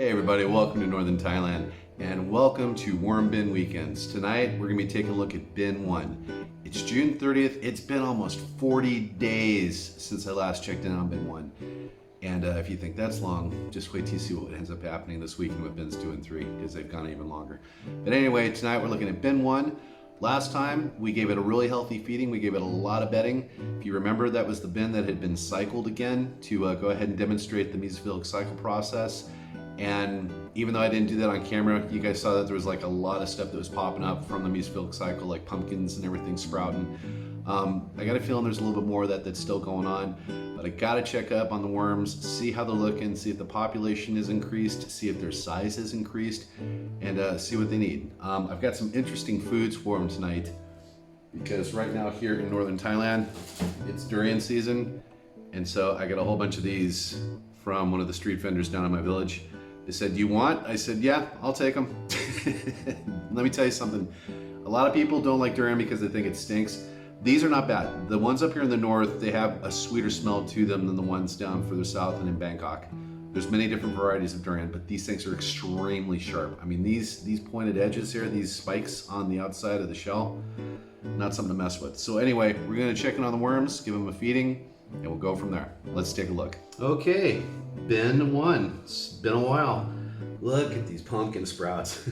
Hey everybody, welcome to Northern Thailand and welcome to Worm Bin Weekends. Tonight we're going to be taking a look at Bin 1. It's June 30th. It's been almost 40 days since I last checked in on Bin 1. And if you think that's long, just wait till you see what ends up happening this weekend with Bins 2 and 3 because they've gone even longer. But anyway, tonight we're looking at Bin 1. Last time we gave it a really healthy feeding. We gave it a lot of bedding. If you remember, that was the bin that had been cycled again to go ahead and demonstrate the mesophilic cycle process. And even though I didn't do that on camera, you guys saw that there was like a lot of stuff that was popping up from the mesophilic cycle, like pumpkins and everything sprouting. I got a feeling there's a little bit more of that that's still going on, but I gotta check up on the worms, see how they're looking, see if the population is increased, see if their size has increased, and see what they need. I've got some interesting foods for them tonight because right now here in Northern Thailand, it's durian season. And so I got a whole bunch of these from one of the street vendors down in my village. They said, "Do you want?" I said, "Yeah, I'll take them." Let me tell you something. A lot of people don't like durian because they think it stinks. These are not bad. The ones up here in the north, they have a sweeter smell to them than the ones down further south and in Bangkok. There's many different varieties of durian, but these things are extremely sharp. I mean, these pointed edges here, these spikes on the outside of the shell, not something to mess with. So anyway, we're gonna check in on the worms, give them a feeding, and we'll go from there. Let's take a look. Okay, bin 1. It's been a while. Look at these pumpkin sprouts.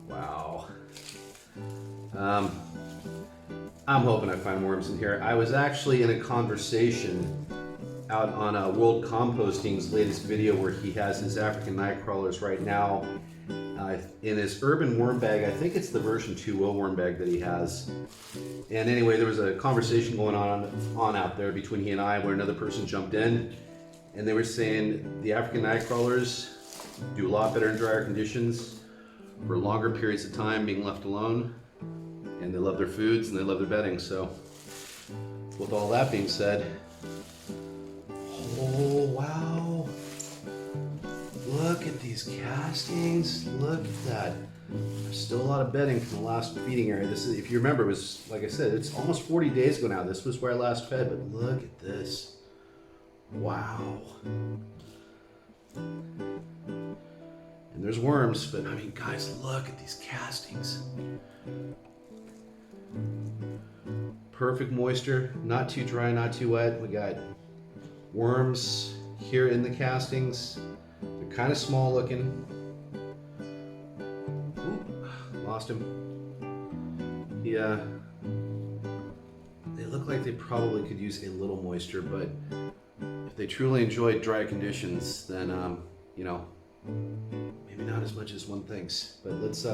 Wow. I'm hoping I find worms in here. I was actually in a conversation out on World Composting's latest video where he has his African night crawlers right now in his urban worm bag. I think it's the version 2 will worm bag that he has. And anyway, there was a conversation going on out there between he and I where another person jumped in and they were saying the African night crawlers do a lot better in drier conditions for longer periods of time being left alone, and they love their foods and they love their bedding. So with all that being said, oh wow, look at these castings. Look at that. There's still a lot of bedding from the last feeding area. This is, if you remember, it was, like I said, it's almost 40 days ago now. This was where I last fed, but look at this. Wow. And there's worms, but I mean, guys, look at these castings. Perfect moisture, not too dry, not too wet. We got worms here in the castings. They're kind of small looking. Ooh, lost him. Yeah, they look like they probably could use a little moisture, but if they truly enjoy dry conditions, then you know, maybe not as much as one thinks. But let's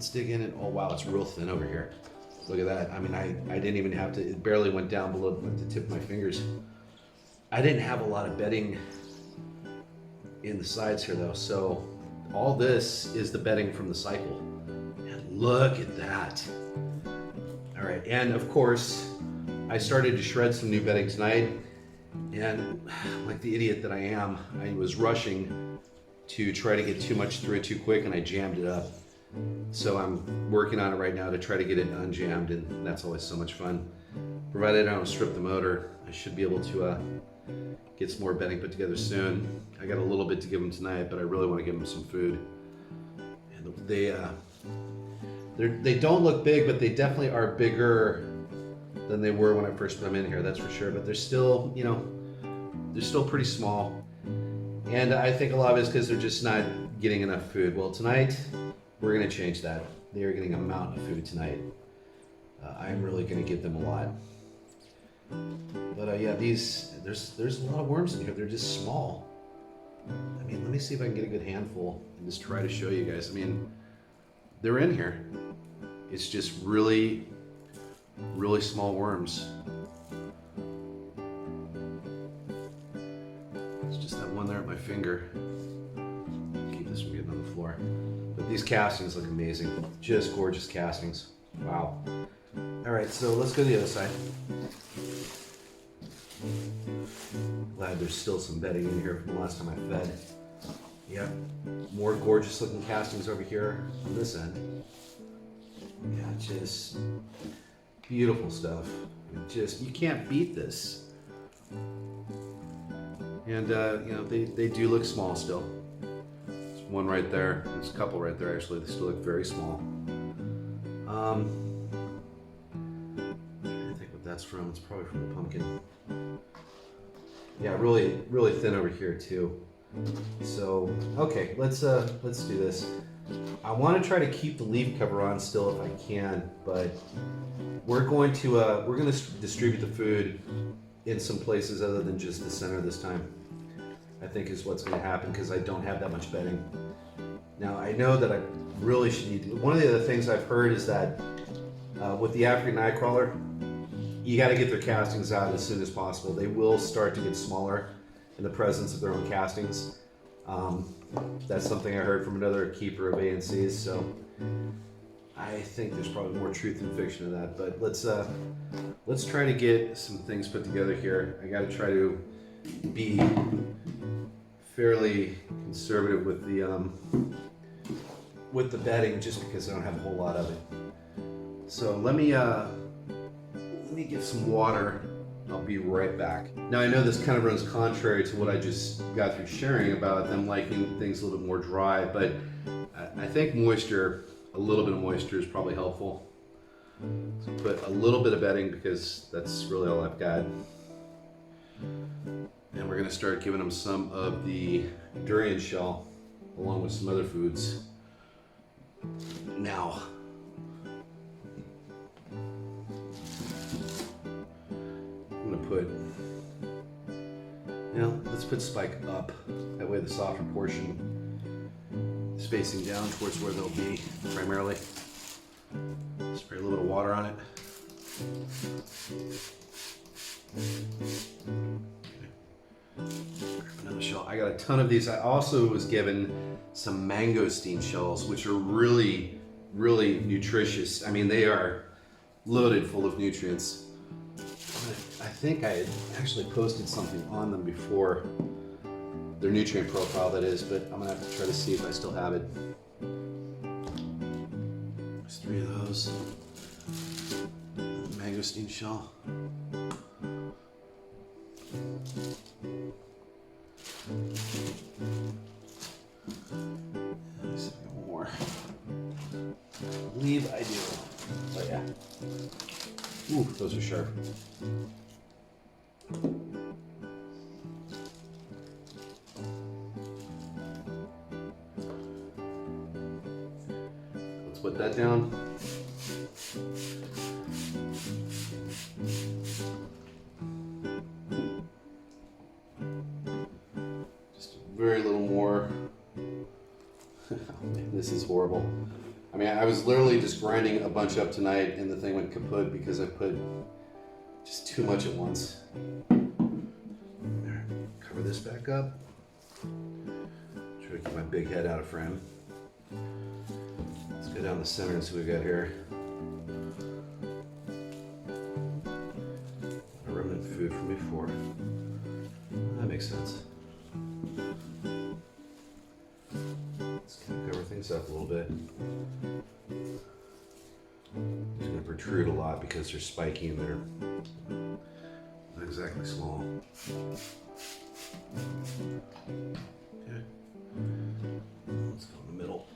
dig in. And oh wow, it's real thin over here. Look at that. I mean, I didn't even have to. It barely went down below the tip of my fingers. I didn't have a lot of bedding in the sides here though, so all this is the bedding from the cycle. And look at that. All right, and of course, I started to shred some new bedding tonight, and like the idiot that I am, I was rushing to try to get too much through it too quick, and I jammed it up. So I'm working on it right now to try to get it unjammed, and that's always so much fun. Provided I don't strip the motor, I should be able to get some more bedding put together soon. I got a little bit to give them tonight, but I really want to give them some food. And they don't look big, but they definitely are bigger than they were when I first put them in here, that's for sure. But they're still, you know, they're still pretty small. And I think a lot of it is because they're just not getting enough food. Well, tonight, we're gonna change that. They are getting a mountain of food tonight. I'm really gonna give them a lot. But yeah, there's a lot of worms in here. They're just small. I mean, let me see if I can get a good handful and just try to show you guys. I mean, they're in here. It's just really, really small worms. It's just that one there at my finger. Keep this from getting on the floor. But these castings look amazing. Just gorgeous castings. Wow. All right, so let's go to the other side. Glad there's still some bedding in here from the last time I fed. Yep, more gorgeous looking castings over here on this end. Yeah, just beautiful stuff. Just, you can't beat this. And you know, they do look small still. There's one right there. There's a couple right there actually. They still look very small. I'm trying to think what that's from. It's probably from the pumpkin. Yeah, really, really thin over here too. So okay, let's do this. I want to try to keep the leaf cover on still if I can, but we're going to distribute the food in some places other than just the center this time. I think is what's going to happen because I don't have that much bedding. Now I know that I really should eat. One of the other things I've heard is that with the African nightcrawler, you got to get their castings out as soon as possible. They will start to get smaller in the presence of their own castings. That's something I heard from another keeper of ANCs, so I think there's probably more truth than fiction in that. But let's try to get some things put together here. I got to try to be fairly conservative with the bedding, just because I don't have a whole lot of it. So let me get some water. I'll be right back. Now I know this kind of runs contrary to what I just got through sharing about them liking things a little bit more dry, but I think moisture, a little bit of moisture is probably helpful. So put a little bit of bedding because that's really all I've got. And we're gonna start giving them some of the durian shell along with some other foods. Now, I'm gonna put, let's put Spike up. That way the softer portion is facing down towards where they'll be primarily. Spray a little bit of water on it. Another shell. I got a ton of these. I also was given some mangosteen shells, which are really, really nutritious. I mean, they are loaded full of nutrients. I think I had actually posted something on them before, their nutrient profile that is, but I'm gonna have to try to see if I still have it. There's 3 of those. Mangosteen shell. Let me see if I got one more. I believe I do. Oh yeah. Ooh, those are sharp. Let's put that down. Just very little more. Oh, man, this is horrible. I mean, I was literally just grinding a bunch up tonight and the thing went kaput because I put just too much at once. There, cover this back up. Try to keep my big head out of frame. Let's go down the center and see what we got here. A remnant food from before. That makes sense. Let's kind of cover things up a little bit. It's going to protrude a lot because they're spiky and they're not exactly small. Okay. Let's go in the middle.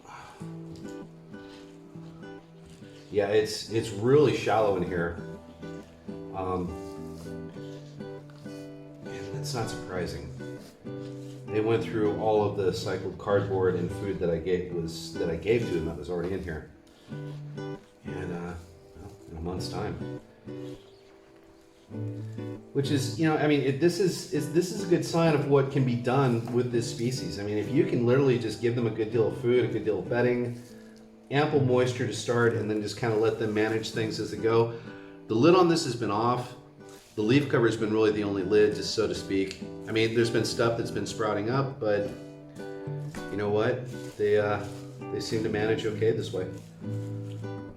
Yeah, it's really shallow in here. And it's not surprising. They went through all of the cycled cardboard and food that I gave to them that was already in here. And in a month's time. Which is, I mean, this is a good sign of what can be done with this species. I mean, if you can literally just give them a good deal of food, a good deal of bedding, ample moisture to start, and then just kind of let them manage things as they go. The lid on this has been off. The leaf cover has been really the only lid, just so to speak. I mean, there's been stuff that's been sprouting up, but you know what? They seem to manage okay this way.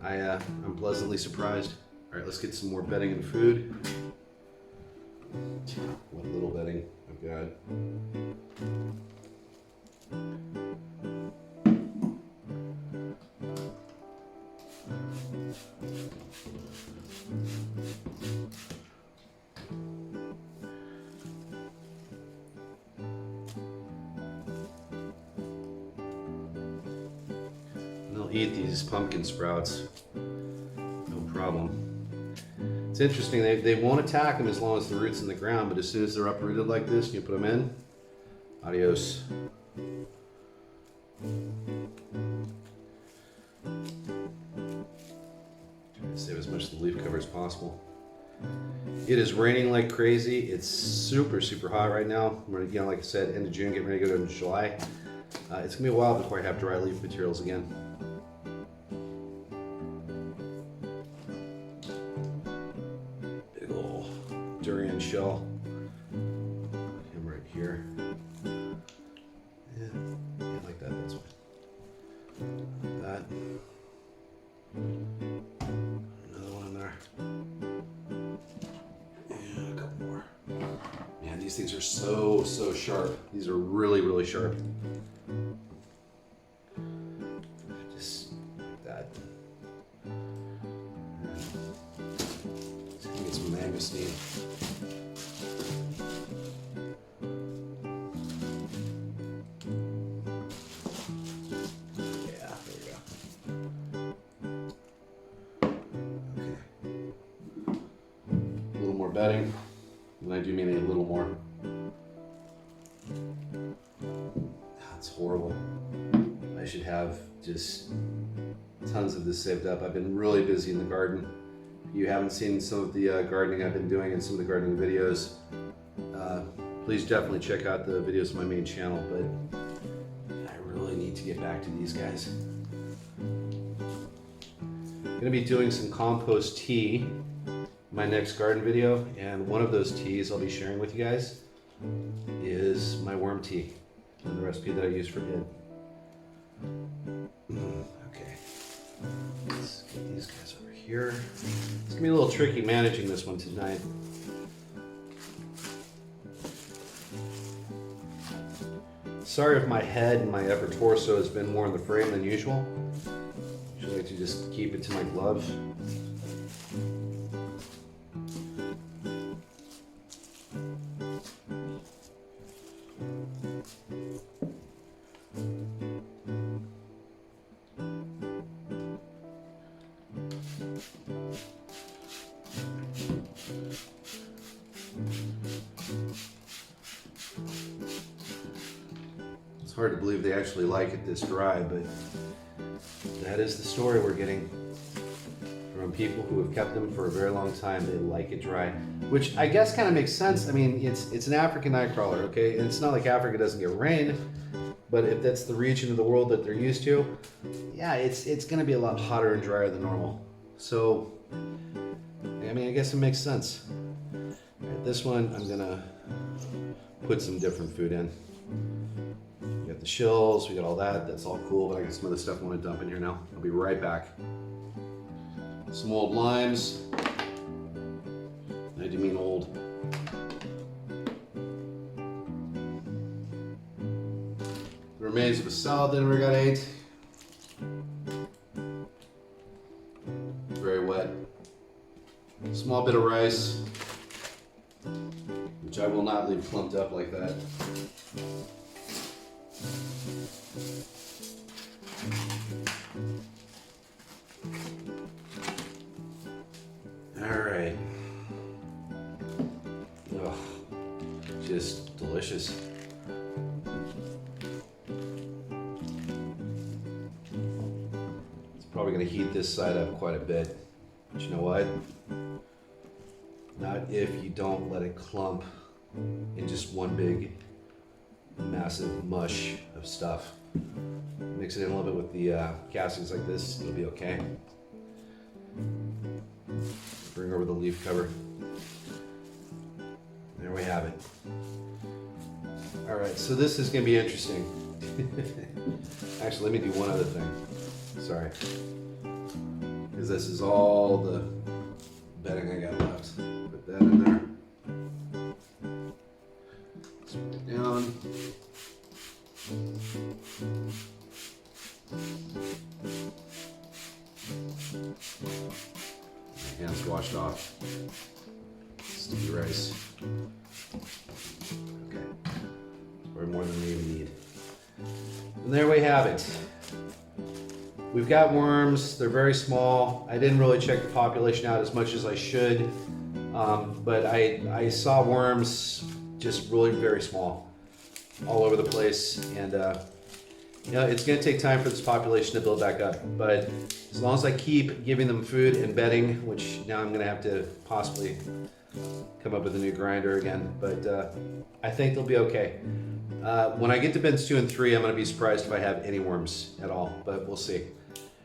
I'm pleasantly surprised. All right, let's get some more bedding and food. What little bedding I've got. eat these pumpkin sprouts. No problem. It's interesting, they won't attack them as long as the root's in the ground, but as soon as they're uprooted like this, you put them in, adios. Trying to save as much of the leaf cover as possible. It is raining like crazy. It's super, super hot right now. We're, you know, like I said, end of June, getting ready to go into July. It's gonna be a while before I have dry leaf materials again. Big ol' durian shell. Him right here. Yeah, like that. That's fine. Like that. Another one in there. And a couple more. Man, these things are so sharp. These are really, really sharp. Just like that. Let's get some mangosteen. Yeah, there we go. Okay. A little more bedding. And I do mean a little more. That's horrible. I should have just tons of this saved up. I've been really busy in the garden. If you haven't seen some of the gardening I've been doing and some of the gardening videos, please definitely check out the videos on my main channel, but I really need to get back to these guys. I'm gonna be doing some compost tea in my next garden video, and one of those teas I'll be sharing with you guys is my worm tea and the recipe that I use for it. Okay, let's get these guys over here. It's gonna be a little tricky managing this one tonight. Sorry if my head and my upper torso has been more in the frame than usual. I usually like to just keep it to my glove. It's hard to believe they actually like it this dry, but that is the story we're getting from people who have kept them for a very long time. They like it dry, which I guess kind of makes sense. I mean, it's an African night crawler, okay? And it's not like Africa doesn't get rain, but if that's the region of the world that they're used to, yeah, it's going to be a lot hotter and drier than normal. So, I mean, I guess it makes sense. All right, this one, I'm going to put some different food in. We got the shills, we got all that. That's all cool, but I got some other stuff I want to dump in here now. I'll be right back. Some old limes. I do mean old. The remains of a salad dinner we got ate. Very wet. Small bit of rice, which I will not leave clumped up like that. All right. Oh, just delicious. It's probably going to heat this side up quite a bit. But you know what? Not if you don't let it clump in just one big, massive mush of stuff. Mix it in a little bit with the castings like this, it'll be okay. Bring over the leaf cover. There we have it. All right, so this is gonna be interesting. Actually, let me do one other thing. Sorry. Because this is all the bedding I got left. Put that in there. Put it down. My hands washed off. Sticky rice. Okay. Or more than we even need. And there we have it. we've got worms. They're very small. I didn't really check the population out as much as I should, but I saw worms just really very small all over the place, and you know, it's going to take time for this population to build back up, but as long as I keep giving them food and bedding, which now I'm going to have to possibly come up with a new grinder again, but I think they'll be okay. When I get to bins 2 and 3, I'm going to be surprised if I have any worms at all, but we'll see.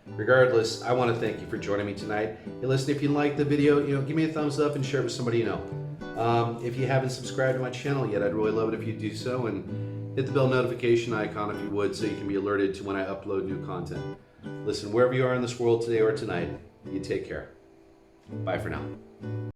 Regardless, I want to thank you for joining me tonight. Hey, listen, if you liked the video, you know, give me a thumbs up and share it with somebody you know. If you haven't subscribed to my channel yet, I'd really love it if you do so, and hit the bell notification icon if you would, so you can be alerted to when I upload new content. Listen, wherever you are in this world today or tonight, you take care. Bye for now.